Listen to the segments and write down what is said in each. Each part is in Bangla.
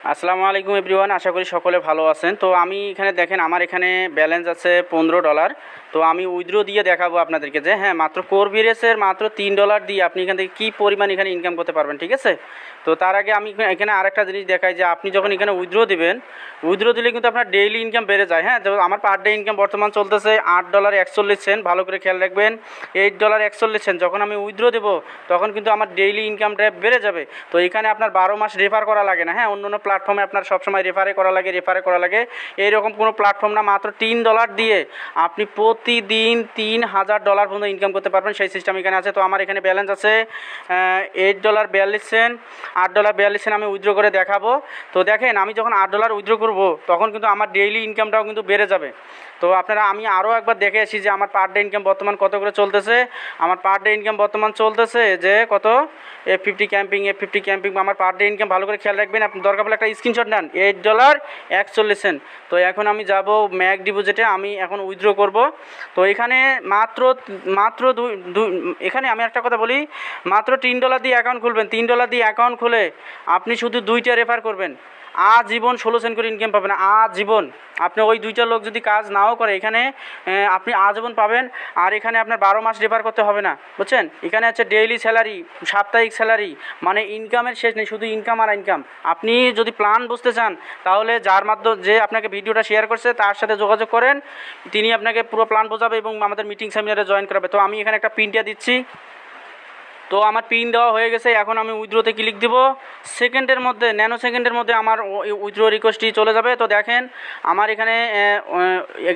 আসসালামু আলাইকুম এভরিওয়ান, আশা করি সকলে ভালো আছেন। তো আমি এখানে দেখেন আমার এখানে ব্যালেন্স আছে $15। তো আমি উইথড্র দিয়ে দেখাবো আপনাদেরকে যে হ্যাঁ মাত্র কোর ভিরেসের মাত্র $3 দিয়ে আপনি এখান থেকে কী পরিমাণ এখানে ইনকাম করতে পারবেন, ঠিক আছে। তো তার আগে আমি এখানে আরেকটা জিনিস দেখাই যে আপনি যখন এখানে উইথড্র দিবেন, উইথড্র দিলে কিন্তু আপনার ডেইলি ইনকাম বেড়ে যায়। হ্যাঁ, তো আমার পার ডে ইনকাম বর্তমান চলতেছে $8.41, ভালো করে খেয়াল রাখবেন, $8.41। যখন আমি উইথড্র দেবো তখন কিন্তু আমার ডেইলি ইনকামটা বেড়ে যাবে। তো এখানে আপনার 12 মাস রেফার করা লাগে না। হ্যাঁ, অন্য অন্য প্ল্যাটফর্মে আপনার সবসময় রেফারে করা লাগে এইরকম কোনো প্ল্যাটফর্ম না। মাত্র $3 দিয়ে আপনি প্রতিদিন $3000 পর্যন্ত ইনকাম করতে পারবেন, সেই সিস্টেম এখানে আছে। তো আমার এখানে ব্যালেন্স আছে $8.42, $8.42 আমি উইথড্র করে দেখাবো। তো দেখেন আমি যখন $8 উইথড্র করবো তখন কিন্তু আমার ডেইলি ইনকামটাও কিন্তু বেড়ে যাবে। তো আপনারা আমি আরও একবার দেখে আসি যে আমার পার ডে ইনকাম বর্তমান কত করে চলতেছে। আমার পার ডে ইনকাম বর্তমান চলতেছে যে কত, F50 ক্যাম্পিং আমার পার ডে ইনকাম ভালো করে খেয়াল রাখবেন। আপনি দরকার পড়লে একটা স্ক্রিনশট নেন, $8.41। তো এখন আমি যাব ম্যাক ডিপোজিটে, আমি এখন উইথড্র করব। তো এখানে মাত্র এখানে আমি একটা কথা বলি, মাত্র $3 দিয়ে অ্যাকাউন্ট খুলবেন। $3 দিয়ে অ্যাকাউন্ট খুলে আপনি শুধু 2টা রেফার করবেন, আজীবন 16 সেন্ট করে ইনকাম পাবেন আজীবন। আপনি ওই 2টা লোক যদি কাজ নাও করে এখানে আপনি আজীবন পাবেন। আর এখানে আপনার 12 মাস রেফার করতে হবে না, বুঝছেন। এখানে আছে ডেইলি স্যালারি, সাপ্তাহিক স্যালারি, মানে ইনকামের শেষ নেই, শুধু ইনকাম আর ইনকাম। আপনি যদি প্ল্যান বুঝতে চান তাহলে যার মাধ্যমে যে আপনাকে ভিডিওটা শেয়ার করছে তার সাথে যোগাযোগ করেন, তিনি আপনাকে পুরো প্ল্যান বোঝাবে এবং আমাদের মিটিং সেমিনারে জয়েন করাবে। তো আমি এখানে একটা প্রিন্টটা দিচ্ছি। তো আমার পিন দেওয়া হয়ে গেছে, এখন আমি উইথড্রোতে ক্লিক দিব। সেকেন্ডের মধ্যে, ন্যানো সেকেন্ডের মধ্যে আমার উইথড্রো রিকোয়েস্টটি চলে যাবে। তো দেখেন আমার এখানে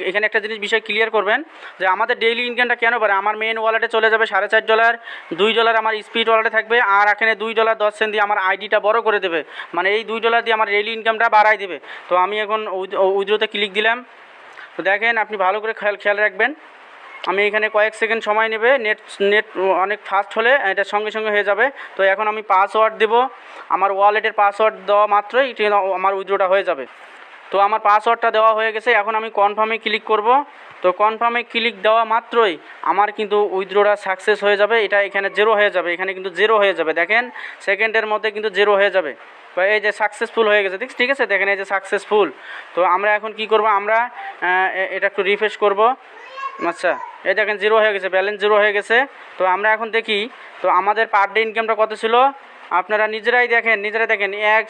এখানে একটা জিনিস বিষয় ক্লিয়ার করবেন যে আমাদের ডেইলি ইনকামটা কেন পারে। আমার মেন ওয়ালেটে চলে যাবে $4.5, $2 আমার স্পিড ওয়ালেটে থাকবে, আর এখানে $2.10 দিয়ে আমার আইডিটা বড় করে দেবে, মানে এই $2 দিয়ে আমার ডেইলি ইনকামটা বাড়াই দেবে। তো আমি এখন উইথড্রোতে ক্লিক দিলাম। তো দেখেন আপনি ভালো করে খেয়াল রাখবেন, আমি এখানে কয়েক সেকেন্ড সময় নেবে, নেট অনেক ফাস্ট হলে এটা সঙ্গে সঙ্গে হয়ে যাবে। তো এখন আমি পাসওয়ার্ড দেব, আমার ওয়ালেটের পাসওয়ার্ড দেওয়া মাত্রই আমার উইথড্রোটা হয়ে যাবে। তো আমার পাসওয়ার্ডটা দেওয়া হয়ে গেছে, এখন আমি কনফার্মে ক্লিক করব। তো কনফার্মে ক্লিক দেওয়া মাত্রই আমার কিন্তু উইথড্রোটা সাকসেস হয়ে যাবে। এটা এখানে 0 হয়ে যাবে, এখানে কিন্তু 0 হয়ে যাবে, দেখেন সেকেন্ডের মধ্যে কিন্তু 0 হয়ে যাবে। তো এই যে সাকসেসফুল হয়ে গেছে, ঠিক আছে, দেখেন এই যে সাকসেসফুল। তো আমরা এখন কি করব, আমরা এটা একটু রিফ্রেশ করব। আচ্ছা, এই দেখেন 0 হয়ে গেছে, ব্যালেন্স 0 হয়ে গেছে। তো আমরা এখন দেখি তো আমাদের পার ডে ইনকামটা কত ছিল। আপনারা নিজেরাই দেখেন $8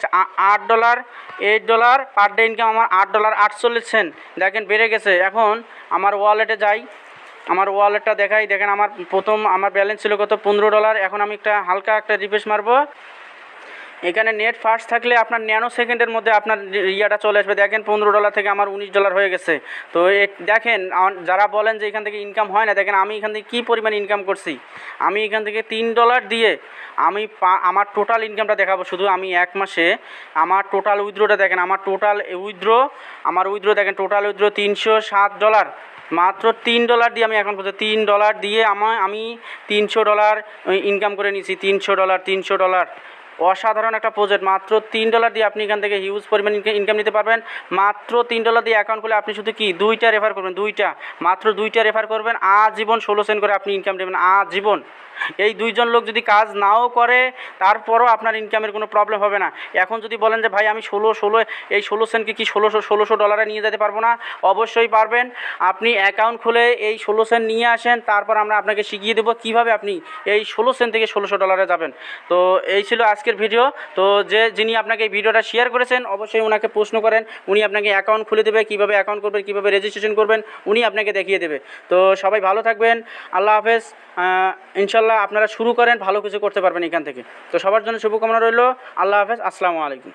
$8 পার ডে ইনকাম আমার $8.48। দেখেন বেড়ে গেছে। এখন আমার ওয়ালেটে যাই, আমার ওয়ালেটটা দেখাই, দেখেন আমার প্রথম আমার ব্যালেন্স ছিল কত, $15। এখন আমি একটা হালকা একটা রিফ্রেশ মারবো। এখানে নেট ফাস্ট থাকলে আপনার ন্যানো সেকেন্ডের মধ্যে আপনার ইয়াটা চলে আসবে। দেখেন $15 থেকে আমার $19 হয়ে গেছে। তো দেখেন যারা বলেন যে এখান থেকে ইনকাম হয় না, দেখেন আমি এখান থেকে কী পরিমাণ ইনকাম করছি। আমি এখান থেকে $3 দিয়ে আমি আমার টোটাল ইনকামটা দেখাবো। শুধু আমি এক মাসে আমার টোটাল উইথড্রোটা দেখেন, আমার টোটাল উইথড্রো দেখেন, টোটাল উইথড্রো $307। মাত্র $3 দিয়ে আমি এখন পর্যন্ত $3 দিয়ে আমি $300 ইনকাম করে নিয়েছি। $300। অসাধারণ একটা প্রজেক্ট। মাত্র $3 দিয়ে আপনি এখান থেকে হিউজ পরিমাণ ইনকাম নিতে পারবেন। মাত্র $3 দিয়ে অ্যাকাউন্ট খুলে আপনি শুধু কি 2টা রেফার করবেন, মাত্র 2টা রেফার করবেন, আজীবন 16 সেন্ট করে আপনি ইনকাম দেবেন আজীবন। এই 2জন লোক যদি কাজ নাও করে তারপরও আপনার ইনকামের কোনো প্রবলেম হবে না। এখন যদি বলেন যে ভাই আমি 16 এই 16 সেন্টকে কি $1600 নিয়ে যেতে পারবো না, অবশ্যই পারবেন। আপনি অ্যাকাউন্ট খুলে এই 16 সেন্ট নিয়ে আসেন, তারপর আমরা আপনাকে শিখিয়ে দেবো কীভাবে আপনি এই 16 সেন্ট থেকে $1600 যাবেন। তো এই ছিল আজকের ভিডিও। তো যিনি আপনাকে এই ভিডিওটা শেয়ার করেছেন অবশ্যই ওনাকে প্রশ্ন করেন, উনি আপনাকে অ্যাকাউন্ট খুলে দেবে, কীভাবে অ্যাকাউন্ট করবেন, কীভাবে রেজিস্ট্রেশন করবেন উনি আপনাকে দেখিয়ে দেবে। তো সবাই ভালো থাকবেন, আল্লাহ হাফেজ। ইনশাল্লাহ আপনারা শুরু করেন, ভালো কিছু করতে পারবেন এখান থেকে। তো সবার জন্য শুভকামনা রইল, আল্লাহ হাফেজ, আসসালামু আলাইকুম।